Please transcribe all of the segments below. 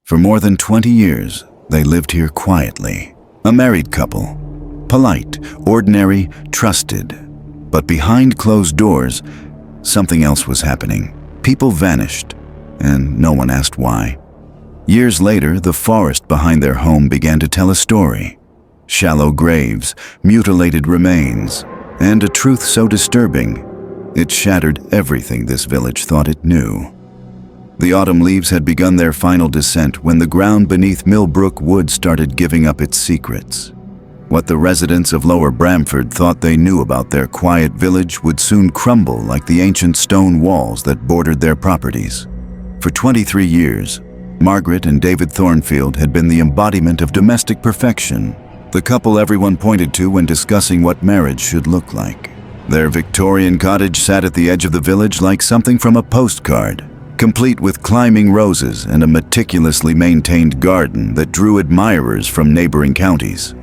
For more than 20 years, they lived here quietly. A married couple. Polite, ordinary, trusted. But behind closed doors, something else was happening. People vanished, and no one asked why. Years later, the forest behind their home began to tell a story. Shallow graves, mutilated remains, and a truth so disturbing, it shattered everything this village thought it knew. The autumn leaves had begun their final descent when the ground beneath Millbrook Wood started giving up its secrets. What the residents of Lower Bramford thought they knew about their quiet village would soon crumble like the ancient stone walls that bordered their properties. For 23 years, Margaret and David Thornfield had been the embodiment of domestic perfection, the couple everyone pointed to when discussing what marriage should look like. Their Victorian cottage sat at the edge of the village like something from a postcard, complete with climbing roses and a meticulously maintained garden that drew admirers from neighboring counties.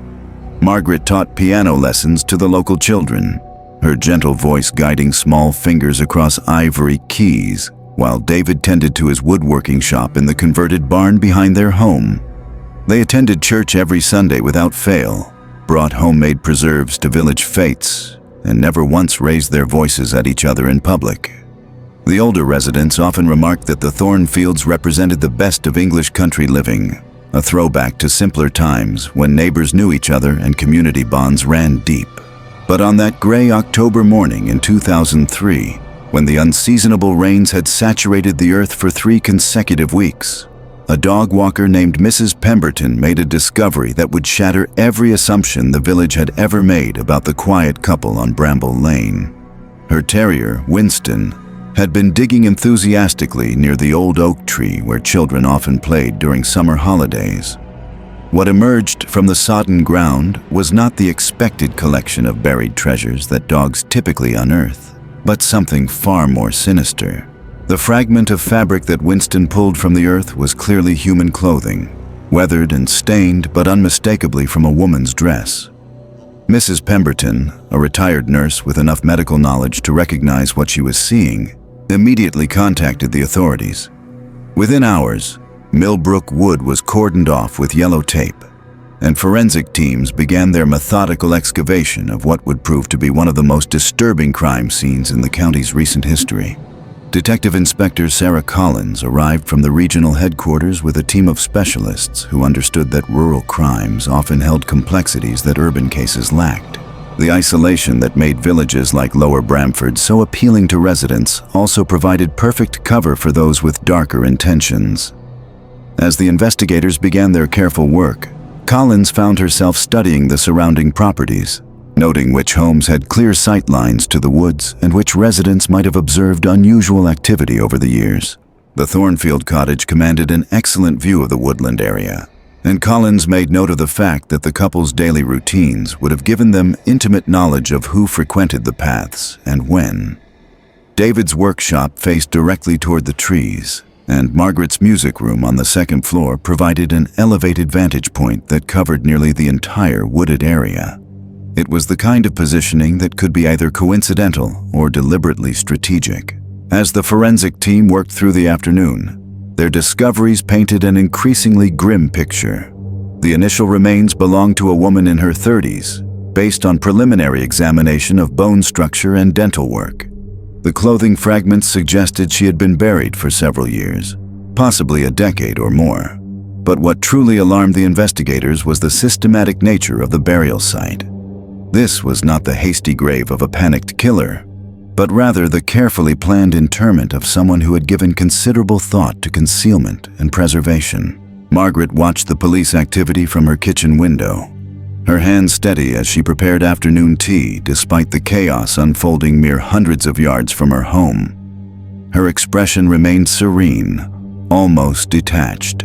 Margaret taught piano lessons to the local children, her gentle voice guiding small fingers across ivory keys, while David tended to his woodworking shop in the converted barn behind their home. They attended church every Sunday without fail, brought homemade preserves to village fetes, and never once raised their voices at each other in public. The older residents often remarked that the Thornfields represented the best of English country living, a throwback to simpler times when neighbors knew each other and community bonds ran deep. But on that gray October morning in 2003, when the unseasonable rains had saturated the earth for 3 consecutive weeks, a dog walker named Mrs. Pemberton made a discovery that would shatter every assumption the village had ever made about the quiet couple on Bramble Lane. Her terrier, Winston, had been digging enthusiastically near the old oak tree where children often played during summer holidays. What emerged from the sodden ground was not the expected collection of buried treasures that dogs typically unearth, but something far more sinister. The fragment of fabric that Winston pulled from the earth was clearly human clothing, weathered and stained but unmistakably from a woman's dress. Mrs. Pemberton, a retired nurse with enough medical knowledge to recognize what she was seeing, immediately contacted the authorities. Within hours, Millbrook Wood was cordoned off with yellow tape, and forensic teams began their methodical excavation of what would prove to be one of the most disturbing crime scenes in the county's recent history. Detective Inspector Sarah Collins arrived from the regional headquarters with a team of specialists who understood that rural crimes often held complexities that urban cases lacked. The isolation that made villages like Lower Bramford so appealing to residents also provided perfect cover for those with darker intentions. As the investigators began their careful work, Collins found herself studying the surrounding properties, noting which homes had clear sight lines to the woods and which residents might have observed unusual activity over the years. The Thornfield cottage commanded an excellent view of the woodland area, and Collins made note of the fact that the couple's daily routines would have given them intimate knowledge of who frequented the paths and when. David's workshop faced directly toward the trees, and Margaret's music room on the second floor provided an elevated vantage point that covered nearly the entire wooded area. It was the kind of positioning that could be either coincidental or deliberately strategic. As the forensic team worked through the afternoon, their discoveries painted an increasingly grim picture. The initial remains belonged to a woman in her 30s, based on preliminary examination of bone structure and dental work. The clothing fragments suggested she had been buried for several years, possibly a decade or more. But what truly alarmed the investigators was the systematic nature of the burial site. This was not the hasty grave of a panicked killer, but rather the carefully planned interment of someone who had given considerable thought to concealment and preservation. Margaret watched the police activity from her kitchen window, her hands steady as she prepared afternoon tea despite the chaos unfolding mere hundreds of yards from her home. Her expression remained serene, almost detached,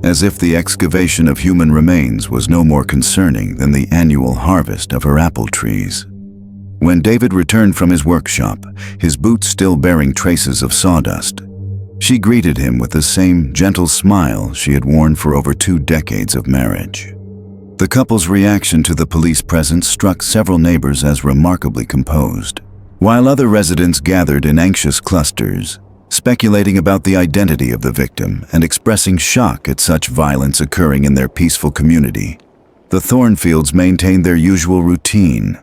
as if the excavation of human remains was no more concerning than the annual harvest of her apple trees. When David returned from his workshop, his boots still bearing traces of sawdust, she greeted him with the same gentle smile she had worn for over 2 decades of marriage. The couple's reaction to the police presence struck several neighbors as remarkably composed. While other residents gathered in anxious clusters, speculating about the identity of the victim and expressing shock at such violence occurring in their peaceful community. The Thornfields maintained their usual routine.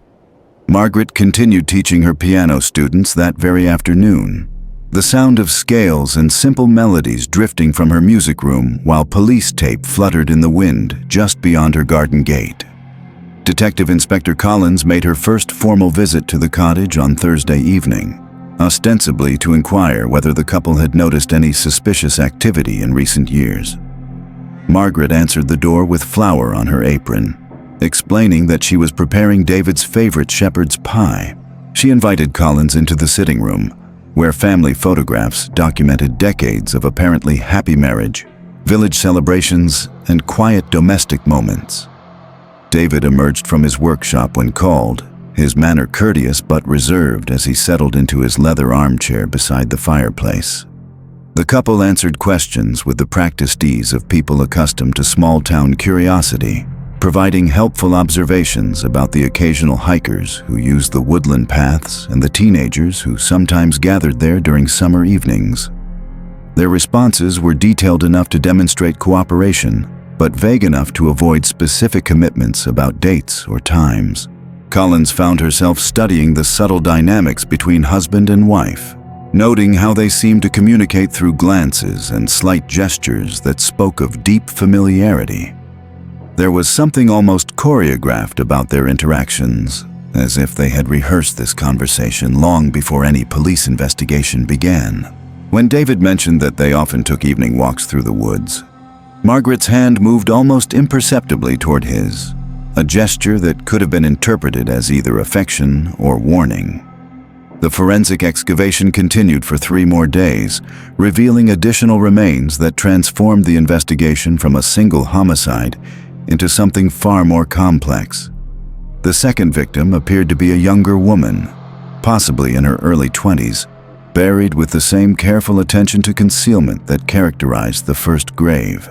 Margaret continued teaching her piano students that very afternoon. The sound of scales and simple melodies drifting from her music room while police tape fluttered in the wind just beyond her garden gate. Detective Inspector Collins made her first formal visit to the cottage on Thursday evening, ostensibly to inquire whether the couple had noticed any suspicious activity in recent years. Margaret answered the door with flour on her apron, explaining that she was preparing David's favorite shepherd's pie. She invited Collins into the sitting room, where family photographs documented decades of apparently happy marriage, village celebrations, and quiet domestic moments. David emerged from his workshop when called, his manner courteous but reserved as he settled into his leather armchair beside the fireplace. The couple answered questions with the practiced ease of people accustomed to small-town curiosity, providing helpful observations about the occasional hikers who used the woodland paths and the teenagers who sometimes gathered there during summer evenings. Their responses were detailed enough to demonstrate cooperation, but vague enough to avoid specific commitments about dates or times. Collins found herself studying the subtle dynamics between husband and wife, noting how they seemed to communicate through glances and slight gestures that spoke of deep familiarity. There was something almost choreographed about their interactions, as if they had rehearsed this conversation long before any police investigation began. When David mentioned that they often took evening walks through the woods, Margaret's hand moved almost imperceptibly toward his, a gesture that could have been interpreted as either affection or warning. The forensic excavation continued for 3 more days, revealing additional remains that transformed the investigation from a single homicide into something far more complex. The second victim appeared to be a younger woman, possibly in her early 20s, buried with the same careful attention to concealment that characterized the first grave.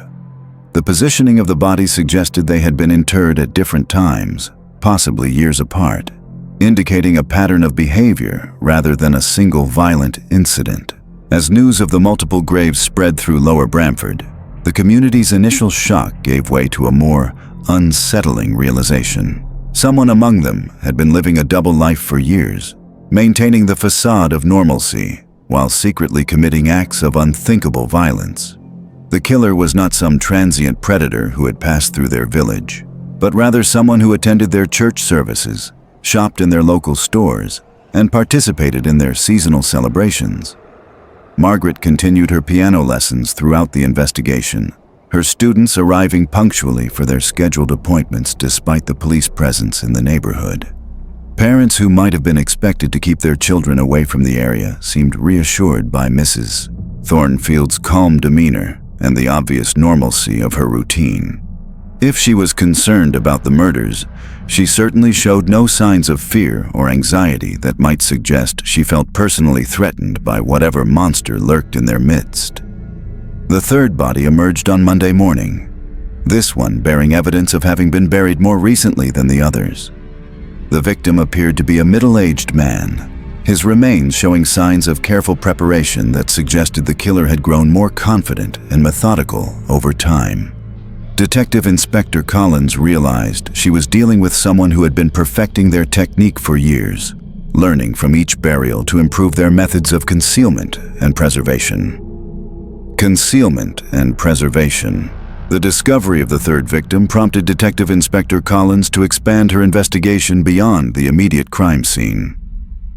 The positioning of the body suggested they had been interred at different times, possibly years apart, indicating a pattern of behavior rather than a single violent incident. As news of the multiple graves spread through Lower Bramford, the community's initial shock gave way to a more unsettling realization. Someone among them had been living a double life for years, maintaining the facade of normalcy while secretly committing acts of unthinkable violence. The killer was not some transient predator who had passed through their village, but rather someone who attended their church services, shopped in their local stores, and participated in their seasonal celebrations. Margaret continued her piano lessons throughout the investigation, her students arriving punctually for their scheduled appointments despite the police presence in the neighborhood. Parents who might have been expected to keep their children away from the area seemed reassured by Mrs. Thornfield's calm demeanor and the obvious normalcy of her routine. If she was concerned about the murders, she certainly showed no signs of fear or anxiety that might suggest she felt personally threatened by whatever monster lurked in their midst. The third body emerged on Monday morning, this one bearing evidence of having been buried more recently than the others. The victim appeared to be a middle-aged man, his remains showing signs of careful preparation that suggested the killer had grown more confident and methodical over time. Detective Inspector Collins realized she was dealing with someone who had been perfecting their technique for years, learning from each burial to improve their methods of concealment and preservation. Concealment and preservation. The discovery of the third victim prompted Detective Inspector Collins to expand her investigation beyond the immediate crime scene.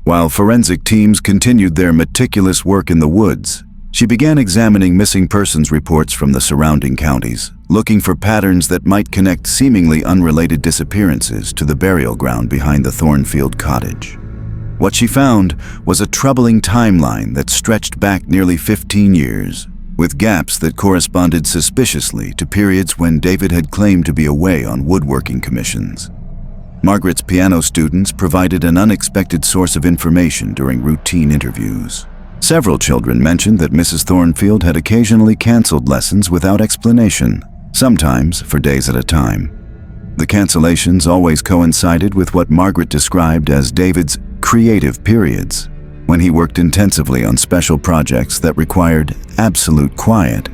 While forensic teams continued their meticulous work in the woods, she began examining missing persons reports from the surrounding counties, looking for patterns that might connect seemingly unrelated disappearances to the burial ground behind the Thornfield cottage. What she found was a troubling timeline that stretched back nearly 15 years, with gaps that corresponded suspiciously to periods when David had claimed to be away on woodworking commissions. Margaret's piano students provided an unexpected source of information during routine interviews. Several children mentioned that Mrs. Thornfield had occasionally canceled lessons without explanation, sometimes for days at a time. The cancellations always coincided with what Margaret described as David's creative periods, when he worked intensively on special projects that required absolute quiet.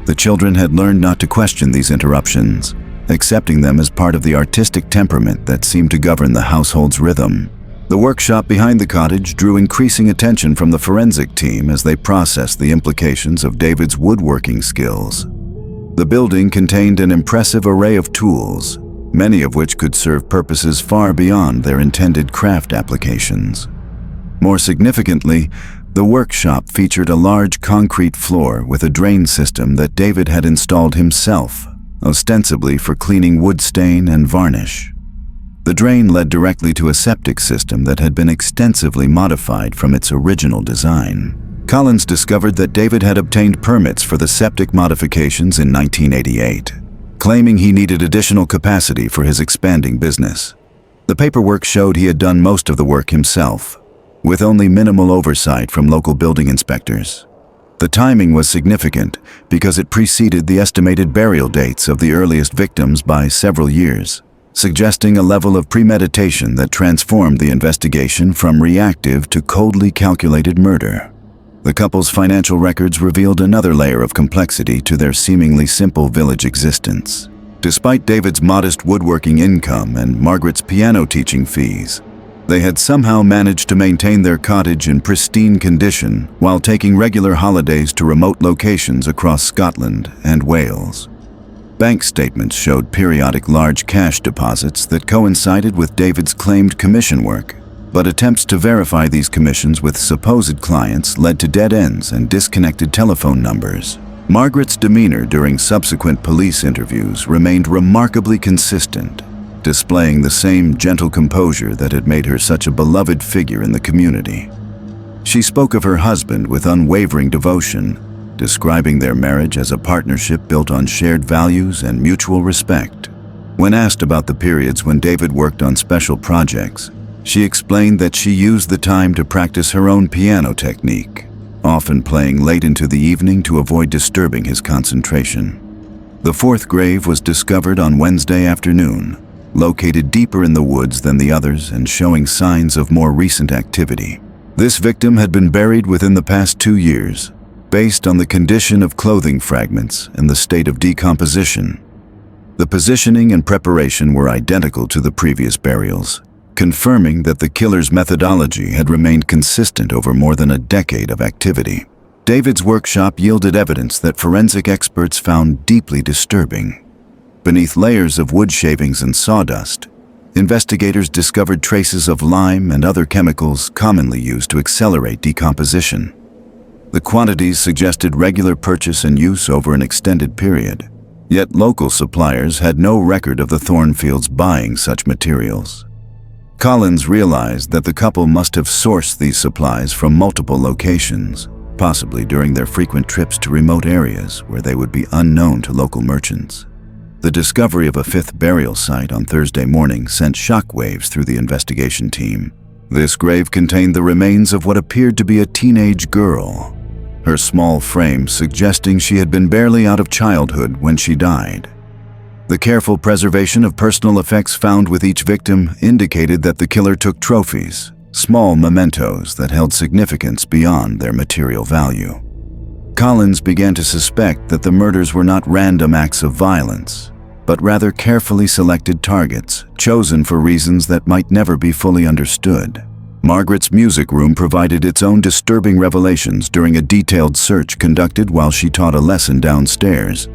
The children had learned not to question these interruptions, accepting them as part of the artistic temperament that seemed to govern the household's rhythm. The workshop behind the cottage drew increasing attention from the forensic team as they processed the implications of David's woodworking skills. The building contained an impressive array of tools, many of which could serve purposes far beyond their intended craft applications. More significantly, the workshop featured a large concrete floor with a drain system that David had installed himself, ostensibly for cleaning wood stain and varnish. The drain led directly to a septic system that had been extensively modified from its original design. Collins discovered that David had obtained permits for the septic modifications in 1988, claiming he needed additional capacity for his expanding business. The paperwork showed he had done most of the work himself, with only minimal oversight from local building inspectors. The timing was significant because it preceded the estimated burial dates of the earliest victims by several years, suggesting a level of premeditation that transformed the investigation from reactive to coldly calculated murder. The couple's financial records revealed another layer of complexity to their seemingly simple village existence. Despite David's modest woodworking income and Margaret's piano teaching fees, they had somehow managed to maintain their cottage in pristine condition while taking regular holidays to remote locations across Scotland and Wales. Bank statements showed periodic large cash deposits that coincided with David's claimed commission work, but attempts to verify these commissions with supposed clients led to dead ends and disconnected telephone numbers. Margaret's demeanor during subsequent police interviews remained remarkably consistent, displaying the same gentle composure that had made her such a beloved figure in the community. She spoke of her husband with unwavering devotion, describing their marriage as a partnership built on shared values and mutual respect. When asked about the periods when David worked on special projects, she explained that she used the time to practice her own piano technique, often playing late into the evening to avoid disturbing his concentration. The fourth grave was discovered on Wednesday afternoon, located deeper in the woods than the others and showing signs of more recent activity. This victim had been buried within the past 2 years, based on the condition of clothing fragments and the state of decomposition. The positioning and preparation were identical to the previous burials, confirming that the killer's methodology had remained consistent over more than a decade of activity. David's workshop yielded evidence that forensic experts found deeply disturbing. Beneath layers of wood shavings and sawdust, investigators discovered traces of lime and other chemicals commonly used to accelerate decomposition. The quantities suggested regular purchase and use over an extended period, yet local suppliers had no record of the Thornfields buying such materials. Collins realized that the couple must have sourced these supplies from multiple locations, possibly during their frequent trips to remote areas where they would be unknown to local merchants. The discovery of a fifth burial site on Thursday morning sent shockwaves through the investigation team. This grave contained the remains of what appeared to be a teenage girl, her small frame suggesting she had been barely out of childhood when she died. The careful preservation of personal effects found with each victim indicated that the killer took trophies, small mementos that held significance beyond their material value. Collins began to suspect that the murders were not random acts of violence, but rather carefully selected targets, chosen for reasons that might never be fully understood. Margaret's music room provided its own disturbing revelations during a detailed search conducted while she taught a lesson downstairs.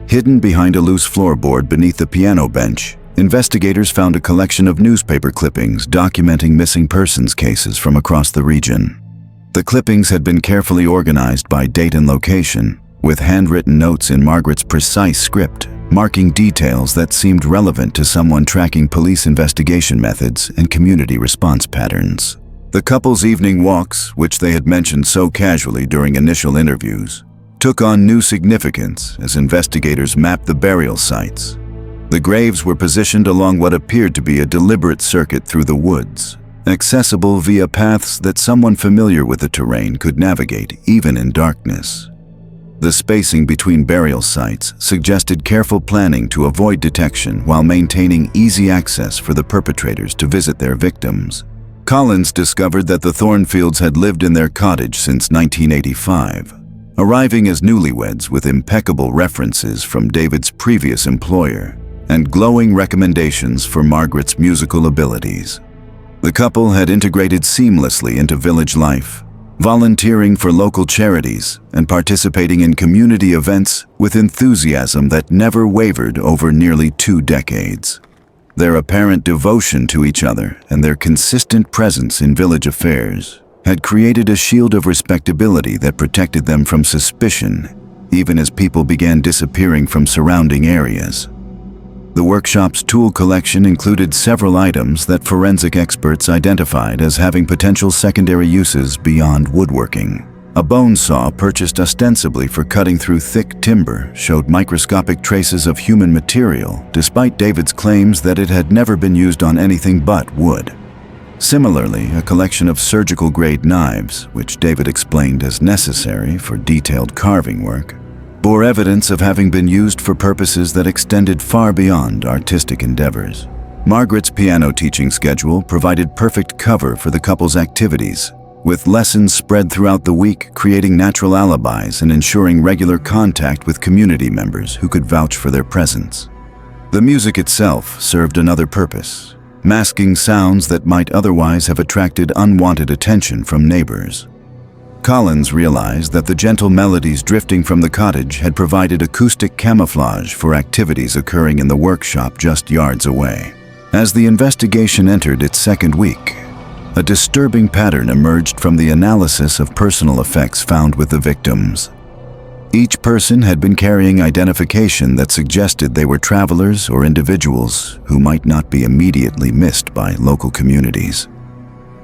Hidden behind a loose floorboard beneath the piano bench, investigators found a collection of newspaper clippings documenting missing persons cases from across the region. The clippings had been carefully organized by date and location, with handwritten notes in Margaret's precise script, marking details that seemed relevant to someone tracking police investigation methods and community response patterns. The couple's evening walks, which they had mentioned so casually during initial interviews, took on new significance as investigators mapped the burial sites. The graves were positioned along what appeared to be a deliberate circuit through the woods, accessible via paths that someone familiar with the terrain could navigate even in darkness. The spacing between burial sites suggested careful planning to avoid detection while maintaining easy access for the perpetrators to visit their victims. Collins discovered that the Thornfields had lived in their cottage since 1985, arriving as newlyweds with impeccable references from David's previous employer and glowing recommendations for Margaret's musical abilities. The couple had integrated seamlessly into village life, volunteering for local charities and participating in community events with enthusiasm that never wavered over nearly 2 decades. Their apparent devotion to each other and their consistent presence in village affairs had created a shield of respectability that protected them from suspicion, even as people began disappearing from surrounding areas. The workshop's tool collection included several items that forensic experts identified as having potential secondary uses beyond woodworking. A bone saw purchased ostensibly for cutting through thick timber showed microscopic traces of human material, despite David's claims that it had never been used on anything but wood. Similarly, a collection of surgical-grade knives, which David explained as necessary for detailed carving work, bore evidence of having been used for purposes that extended far beyond artistic endeavors. Margaret's piano teaching schedule provided perfect cover for the couple's activities, with lessons spread throughout the week creating natural alibis and ensuring regular contact with community members who could vouch for their presence. The music itself served another purpose, masking sounds that might otherwise have attracted unwanted attention from neighbors. Collins realized that the gentle melodies drifting from the cottage had provided acoustic camouflage for activities occurring in the workshop just yards away. As the investigation entered its second week, a disturbing pattern emerged from the analysis of personal effects found with the victims. Each person had been carrying identification that suggested they were travelers or individuals who might not be immediately missed by local communities.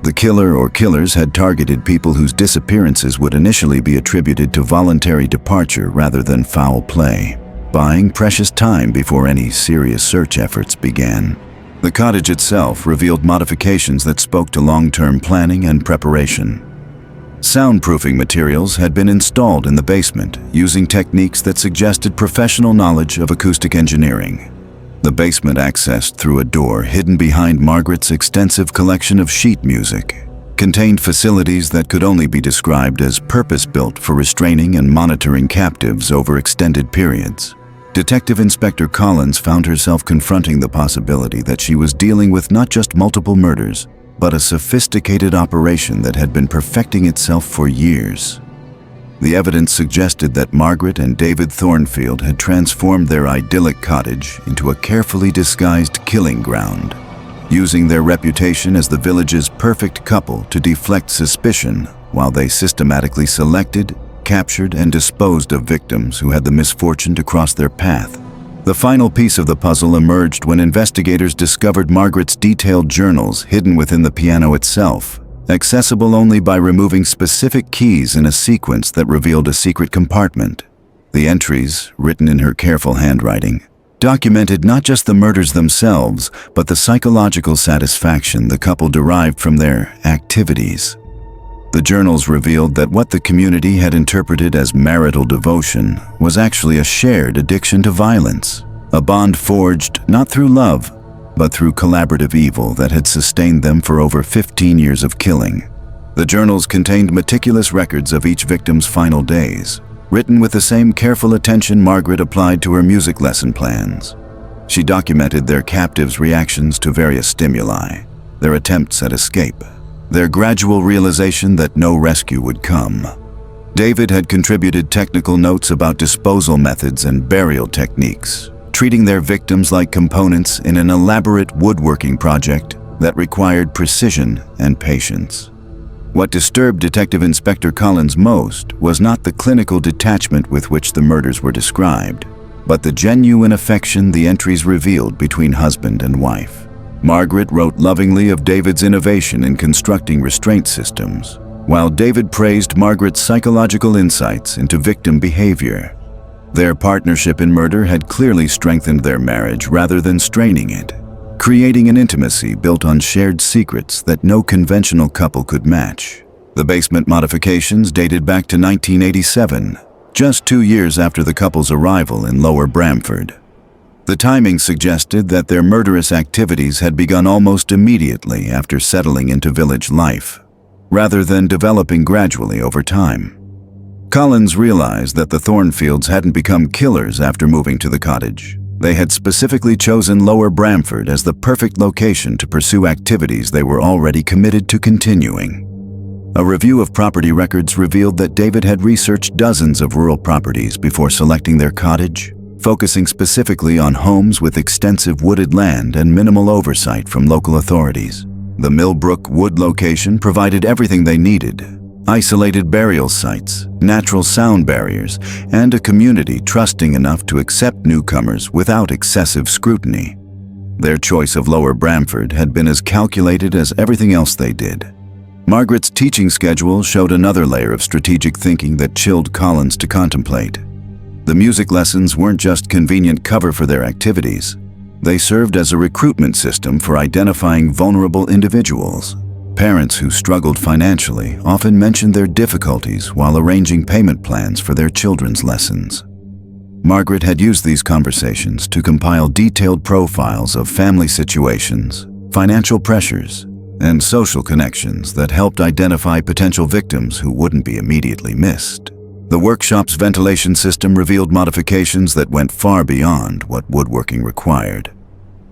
The killer or killers had targeted people whose disappearances would initially be attributed to voluntary departure rather than foul play, buying precious time before any serious search efforts began. The cottage itself revealed modifications that spoke to long-term planning and preparation. Soundproofing materials had been installed in the basement using techniques that suggested professional knowledge of acoustic engineering. The basement accessed through a door hidden behind Margaret's extensive collection of sheet music, contained facilities that could only be described as purpose-built for restraining and monitoring captives over extended periods. Detective Inspector Collins found herself confronting the possibility that she was dealing with not just multiple murders, but a sophisticated operation that had been perfecting itself for years. The evidence suggested that Margaret and David Thornfield had transformed their idyllic cottage into a carefully disguised killing ground, using their reputation as the village's perfect couple to deflect suspicion while they systematically selected, captured, and disposed of victims who had the misfortune to cross their path. The final piece of the puzzle emerged when investigators discovered Margaret's detailed journals hidden within the piano itself, accessible only by removing specific keys in a sequence that revealed a secret compartment. The entries, written in her careful handwriting, documented not just the murders themselves, but the psychological satisfaction the couple derived from their activities. The journals revealed that what the community had interpreted as marital devotion was actually a shared addiction to violence, a bond forged not through love, but through collaborative evil that had sustained them for over 15 years of killing. The journals contained meticulous records of each victim's final days, written with the same careful attention Margaret applied to her music lesson plans. She documented their captives' reactions to various stimuli, their attempts at escape, their gradual realization that no rescue would come. David had contributed technical notes about disposal methods and burial techniques, treating their victims like components in an elaborate woodworking project that required precision and patience. What disturbed Detective Inspector Collins most was not the clinical detachment with which the murders were described, but the genuine affection the entries revealed between husband and wife. Margaret wrote lovingly of David's innovation in constructing restraint systems, while David praised Margaret's psychological insights into victim behavior. Their partnership in murder had clearly strengthened their marriage rather than straining it, creating an intimacy built on shared secrets that no conventional couple could match. The basement modifications dated back to 1987, just 2 years after the couple's arrival in Lower Bramford. The timing suggested that their murderous activities had begun almost immediately after settling into village life, rather than developing gradually over time. Collins realized that the Thornfields hadn't become killers after moving to the cottage. They had specifically chosen Lower Bramford as the perfect location to pursue activities they were already committed to continuing. A review of property records revealed that David had researched dozens of rural properties before selecting their cottage, focusing specifically on homes with extensive wooded land and minimal oversight from local authorities. The Millbrook Wood location provided everything they needed: isolated burial sites, natural sound barriers, and a community trusting enough to accept newcomers without excessive scrutiny. Their choice of Lower Bramford had been as calculated as everything else they did. Margaret's teaching schedule showed another layer of strategic thinking that chilled Collins to contemplate. The music lessons weren't just convenient cover for their activities. They served as a recruitment system for identifying vulnerable individuals. Parents who struggled financially often mentioned their difficulties while arranging payment plans for their children's lessons. Margaret had used these conversations to compile detailed profiles of family situations, financial pressures, and social connections that helped identify potential victims who wouldn't be immediately missed. The workshop's ventilation system revealed modifications that went far beyond what woodworking required.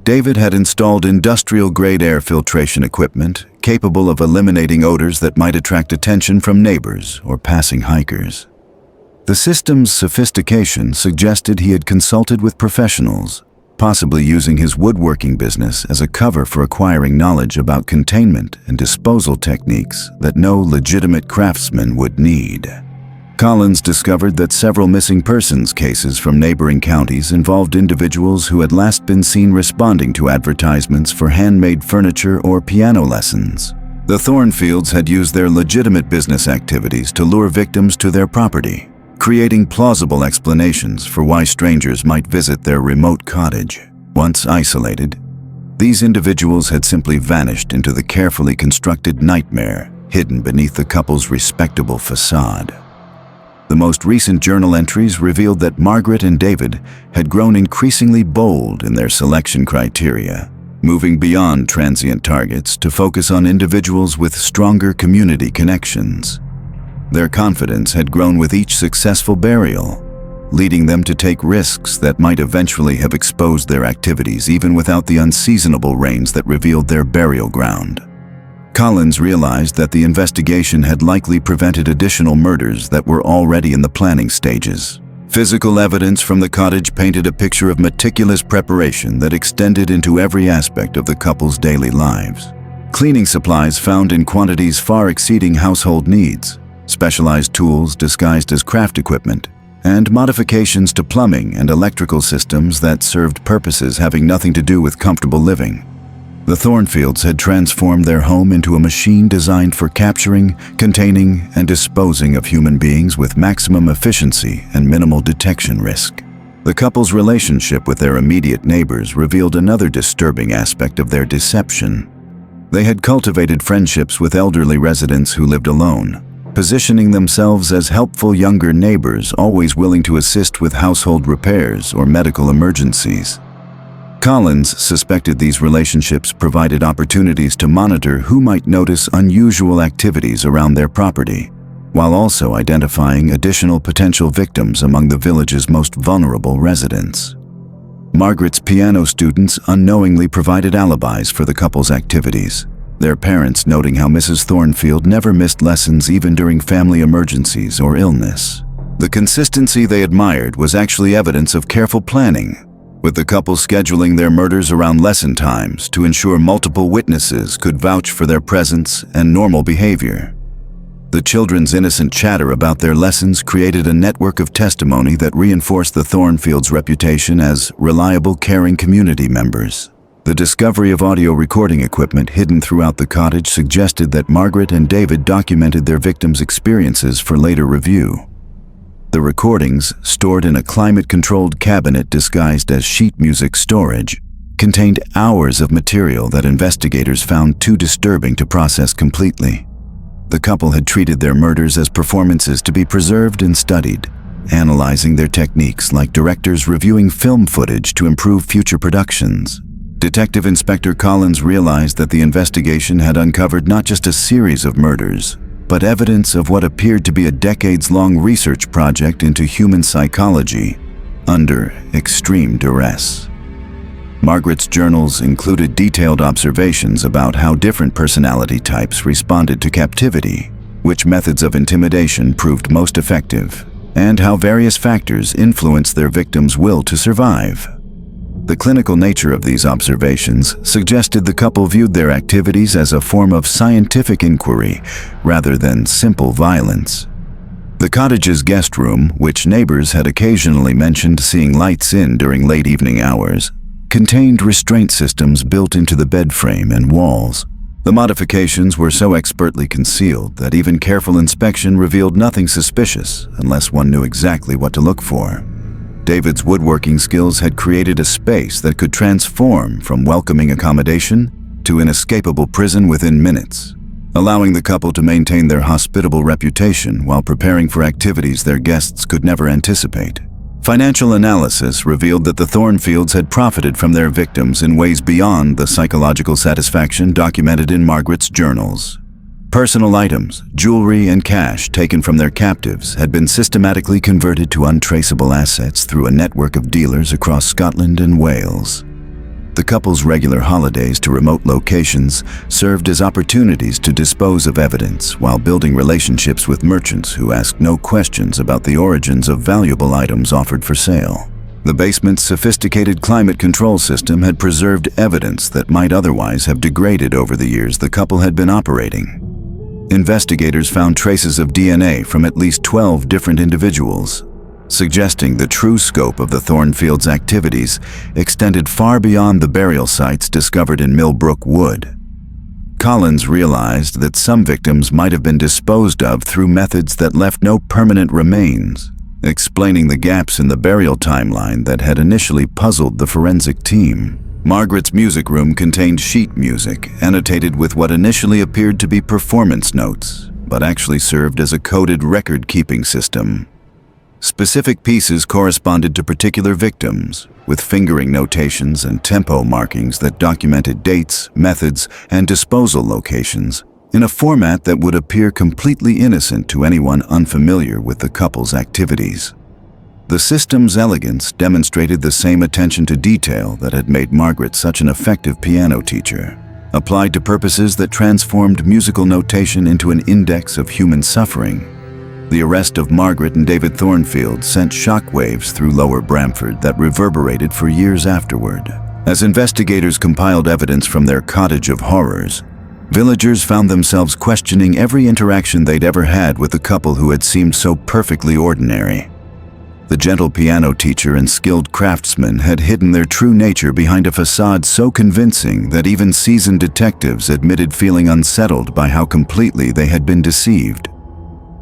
David had installed industrial-grade air filtration equipment capable of eliminating odors that might attract attention from neighbors or passing hikers. The system's sophistication suggested he had consulted with professionals, possibly using his woodworking business as a cover for acquiring knowledge about containment and disposal techniques that no legitimate craftsman would need. Collins discovered that several missing persons cases from neighboring counties involved individuals who had last been seen responding to advertisements for handmade furniture or piano lessons. The Thornfields had used their legitimate business activities to lure victims to their property, creating plausible explanations for why strangers might visit their remote cottage. Once isolated, these individuals had simply vanished into the carefully constructed nightmare hidden beneath the couple's respectable facade. The most recent journal entries revealed that Margaret and David had grown increasingly bold in their selection criteria, moving beyond transient targets to focus on individuals with stronger community connections. Their confidence had grown with each successful burial, leading them to take risks that might eventually have exposed their activities even without the unseasonable rains that revealed their burial ground. Collins realized that the investigation had likely prevented additional murders that were already in the planning stages. Physical evidence from the cottage painted a picture of meticulous preparation that extended into every aspect of the couple's daily lives. Cleaning supplies found in quantities far exceeding household needs, specialized tools disguised as craft equipment, and modifications to plumbing and electrical systems that served purposes having nothing to do with comfortable living. The Thornfields had transformed their home into a machine designed for capturing, containing, and disposing of human beings with maximum efficiency and minimal detection risk. The couple's relationship with their immediate neighbors revealed another disturbing aspect of their deception. They had cultivated friendships with elderly residents who lived alone, positioning themselves as helpful younger neighbors always willing to assist with household repairs or medical emergencies. Collins suspected these relationships provided opportunities to monitor who might notice unusual activities around their property, while also identifying additional potential victims among the village's most vulnerable residents. Margaret's piano students unknowingly provided alibis for the couple's activities, their parents noting how Mrs. Thornfield never missed lessons even during family emergencies or illness. The consistency they admired was actually evidence of careful planning, with the couple scheduling their murders around lesson times to ensure multiple witnesses could vouch for their presence and normal behavior. The children's innocent chatter about their lessons created a network of testimony that reinforced the Thornfields' reputation as reliable, caring community members. The discovery of audio recording equipment hidden throughout the cottage suggested that Margaret and David documented their victims' experiences for later review. The recordings, stored in a climate-controlled cabinet disguised as sheet music storage, contained hours of material that investigators found too disturbing to process completely. The couple had treated their murders as performances to be preserved and studied, analyzing their techniques like directors reviewing film footage to improve future productions. Detective Inspector Collins realized that the investigation had uncovered not just a series of murders, but evidence of what appeared to be a decades-long research project into human psychology under extreme duress. Margaret's journals included detailed observations about how different personality types responded to captivity, which methods of intimidation proved most effective, and how various factors influenced their victims' will to survive. The clinical nature of these observations suggested the couple viewed their activities as a form of scientific inquiry rather than simple violence. The cottage's guest room, which neighbors had occasionally mentioned seeing lights in during late evening hours, contained restraint systems built into the bed frame and walls. The modifications were so expertly concealed that even careful inspection revealed nothing suspicious unless one knew exactly what to look for. David's woodworking skills had created a space that could transform from welcoming accommodation to inescapable prison within minutes, allowing the couple to maintain their hospitable reputation while preparing for activities their guests could never anticipate. Financial analysis revealed that the Thornfields had profited from their victims in ways beyond the psychological satisfaction documented in Margaret's journals. Personal items, jewelry, and cash taken from their captives had been systematically converted to untraceable assets through a network of dealers across Scotland and Wales. The couple's regular holidays to remote locations served as opportunities to dispose of evidence while building relationships with merchants who asked no questions about the origins of valuable items offered for sale. The basement's sophisticated climate control system had preserved evidence that might otherwise have degraded over the years the couple had been operating. Investigators found traces of DNA from at least 12 different individuals, suggesting the true scope of the Thornfields' activities extended far beyond the burial sites discovered in Millbrook Wood. Collins realized that some victims might have been disposed of through methods that left no permanent remains, explaining the gaps in the burial timeline that had initially puzzled the forensic team. Margaret's music room contained sheet music annotated with what initially appeared to be performance notes, but actually served as a coded record-keeping system. Specific pieces corresponded to particular victims, with fingering notations and tempo markings that documented dates, methods, and disposal locations in a format that would appear completely innocent to anyone unfamiliar with the couple's activities. The system's elegance demonstrated the same attention to detail that had made Margaret such an effective piano teacher, applied to purposes that transformed musical notation into an index of human suffering. The arrest of Margaret and David Thornfield sent shockwaves through Lower Bramford that reverberated for years afterward. As investigators compiled evidence from their cottage of horrors, villagers found themselves questioning every interaction they'd ever had with the couple who had seemed so perfectly ordinary. The gentle piano teacher and skilled craftsman had hidden their true nature behind a facade so convincing that even seasoned detectives admitted feeling unsettled by how completely they had been deceived.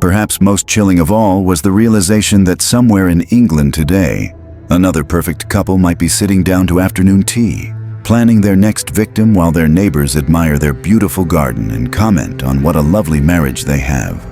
Perhaps most chilling of all was the realization that somewhere in England today, another perfect couple might be sitting down to afternoon tea, planning their next victim while their neighbors admire their beautiful garden and comment on what a lovely marriage they have.